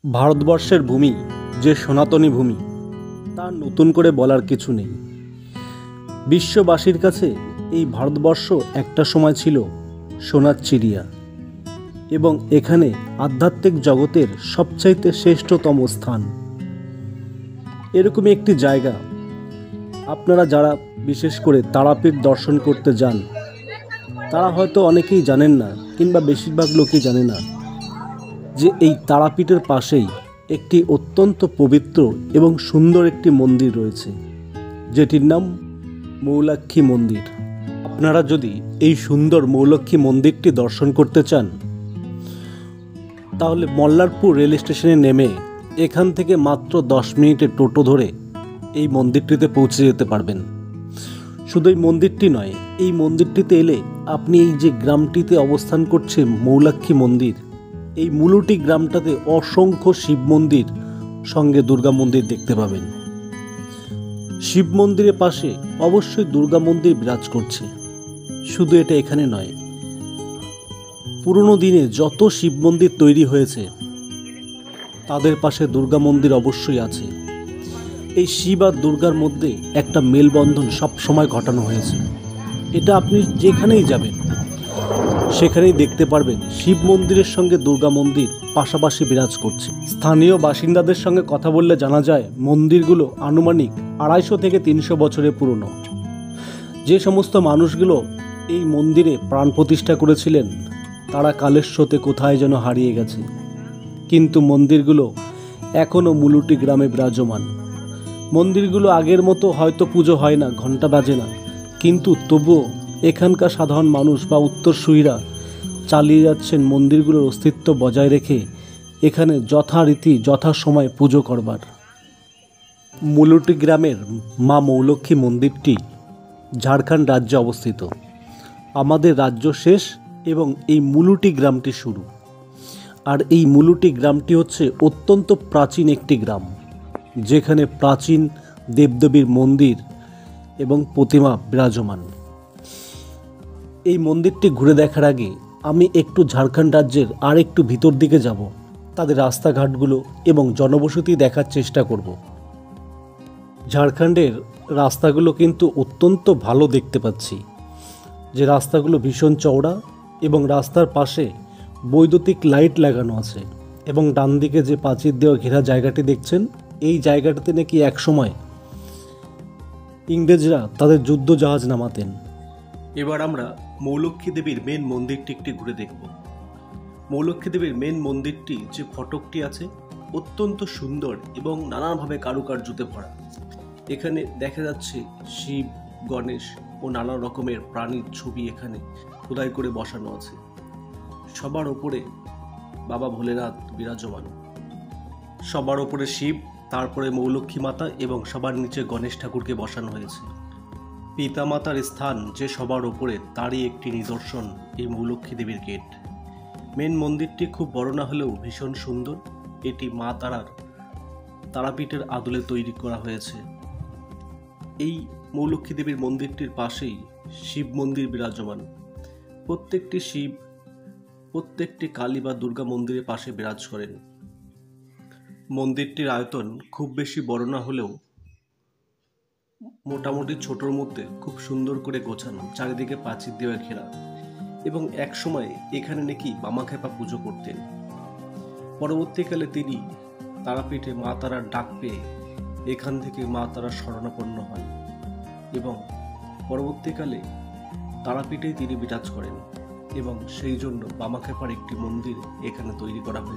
ভারতবর্ষের ভূমি যে সনাতনী ভূমি তা নতুন করে বলার কিছু নেই। বিশ্ববাসীর কাছে এই ভারতবর্ষ একটা সময় ছিল সোনার চিড়িয়া এবং এখানে আধ্যাত্মিক জগতের সবচাইতে শ্রেষ্ঠতম স্থান। এরকমই একটি জায়গা আপনারা যারা বিশেষ করে তারাপীঠ দর্শন করতে যান তারা হয়তো অনেকেই জানেন না, কিংবা বেশিরভাগ লোকই জানে না যে এই তারাপীঠের পাশেই একটি অত্যন্ত পবিত্র এবং সুন্দর একটি মন্দির রয়েছে, যেটির নাম মৌলাক্ষী মন্দির। আপনারা যদি এই সুন্দর মৌলক্ষী মন্দিরটি দর্শন করতে চান তাহলে মল্লারপুর রেল স্টেশনে নেমে এখান থেকে মাত্র 10 মিনিটের টোটো ধরে এই মন্দিরটিতে পৌঁছে যেতে পারবেন। শুধু এই মন্দিরটি নয়, এই মন্দিরটিতে এলে আপনি এই যে গ্রামটিতে অবস্থান করছে মৌলাক্ষী মন্দির, এই মুলুটি গ্রামটাতে অসংখ্য শিব মন্দির সঙ্গে দুর্গা মন্দির দেখতে পাবেন। শিব মন্দিরের পাশে অবশ্যই দুর্গা মন্দির বিরাজ করছে। শুধু এটা এখানে নয়, পুরনো দিনে যত শিব মন্দির তৈরি হয়েছে তাদের পাশে দুর্গা মন্দির অবশ্যই আছে। এই শিব আর দুর্গার মধ্যে একটা মেলবন্ধন সব সময় ঘটানো হয়েছে। এটা আপনি যেখানেই যাবেন সেখানেই দেখতে পারবেন শিব মন্দিরের সঙ্গে দুর্গা মন্দির পাশাপাশি বিরাজ করছে। স্থানীয় বাসিন্দাদের সঙ্গে কথা বললে জানা যায় মন্দিরগুলো আনুমানিক 250 থেকে 300 বছরের পুরনো। যে সমস্ত মানুষগুলো এই মন্দিরে প্রাণ প্রতিষ্ঠা করেছিলেন তারা কালের স্রোতে কোথায় যেন হারিয়ে গেছে, কিন্তু মন্দিরগুলো এখনও মুলুটি গ্রামে বিরাজমান। মন্দিরগুলো আগের মতো হয়তো পুজো হয় না, ঘন্টা বাজে না, কিন্তু তবুও এখানকার সাধারণ মানুষ বা উত্তরসূরিরা চালিয়ে যাচ্ছেন মন্দিরগুলোর অস্তিত্ব বজায় রেখে এখানে যথারীতি যথাসময়ে পুজো করবার। মুলুটি গ্রামের মা মৌলক্ষী মন্দিরটি ঝাড়খণ্ড রাজ্যে অবস্থিত। আমাদের রাজ্য শেষ এবং এই মুলুটি গ্রামটি শুরু। আর এই মুলুটি গ্রামটি হচ্ছে অত্যন্ত প্রাচীন একটি গ্রাম, যেখানে প্রাচীন দেবদেবীর মন্দির এবং প্রতিমা বিরাজমান। এই মন্দিরটি ঘুরে দেখার আগে আমি একটু ঝাড়খণ্ড রাজ্যের আর একটু ভিতর দিকে যাব, তাদের রাস্তাঘাটগুলো এবং জনবসতি দেখার চেষ্টা করব। ঝাড়খণ্ডের রাস্তাগুলো কিন্তু অত্যন্ত ভালো দেখতে পাচ্ছি, যে রাস্তাগুলো ভীষণ চওড়া এবং রাস্তার পাশে বৈদ্যুতিক লাইট লাগানো আছে। এবং ডান দিকে যে প্রাচীর দেওয়া ঘেরা জায়গাটি দেখছেন, এই জায়গাটাতে নাকি একসময় ইংরেজরা তাদের যুদ্ধ জাহাজ নামাতেন। এবার আমরা মৌলক্ষী দেবীর মেন মন্দিরটি একটি ঘুরে দেখব। মৌলক্ষী দেবীর মেন মন্দিরটি যে ফটকটি আছে অত্যন্ত সুন্দর এবং নানাভাবে কারুকার্যতে ভরা। এখানে দেখা যাচ্ছে শিব, গণেশ ও নানা রকমের প্রাণীর ছবি এখানে খোদাই করে বসানো আছে। সবার ওপরে বাবা ভোলেনাথ বিরাজমান, সবার ওপরে শিব, তারপরে মৌলক্ষী মাতা এবং সবার নিচে গণেশ ঠাকুরকে বসানো হয়েছে। পিতা মাতার স্থান যে সবার ওপরে, তারই একটি নিদর্শন এই মৌলক্ষী দেবীর গেট। মেন মন্দিরটি খুব বড় না হলেও ভীষণ সুন্দর। এটি মা তারাপীঠের আদলে তৈরি করা হয়েছে। এই মৌলক্ষী দেবীর মন্দিরটির পাশেই শিব মন্দির বিরাজমান। প্রত্যেকটি শিব প্রত্যেকটি কালী বা দুর্গা মন্দিরের পাশে বিরাজ করেন। মন্দিরটির আয়তন খুব বেশি বড় না হলেও মোটামুটি ছোটোর মধ্যে খুব সুন্দর করে গোছানো, চারিদিকে প্রাচীর দেওয়া ঘেরা। এবং এক সময় এখানে নাকি বামাখ্যাপা পুজো করতেন। পরবর্তীকালে তিনি তারাপীঠে মা তারার ডাক পেয়ে এখান থেকে মা তারা শরণাপন্ন হন এবং পরবর্তীকালে তারাপীঠেই তিনি বিরাজ করেন এবং সেই জন্য বামাখ্যাপার একটি মন্দির এখানে তৈরি করা হয়েছে।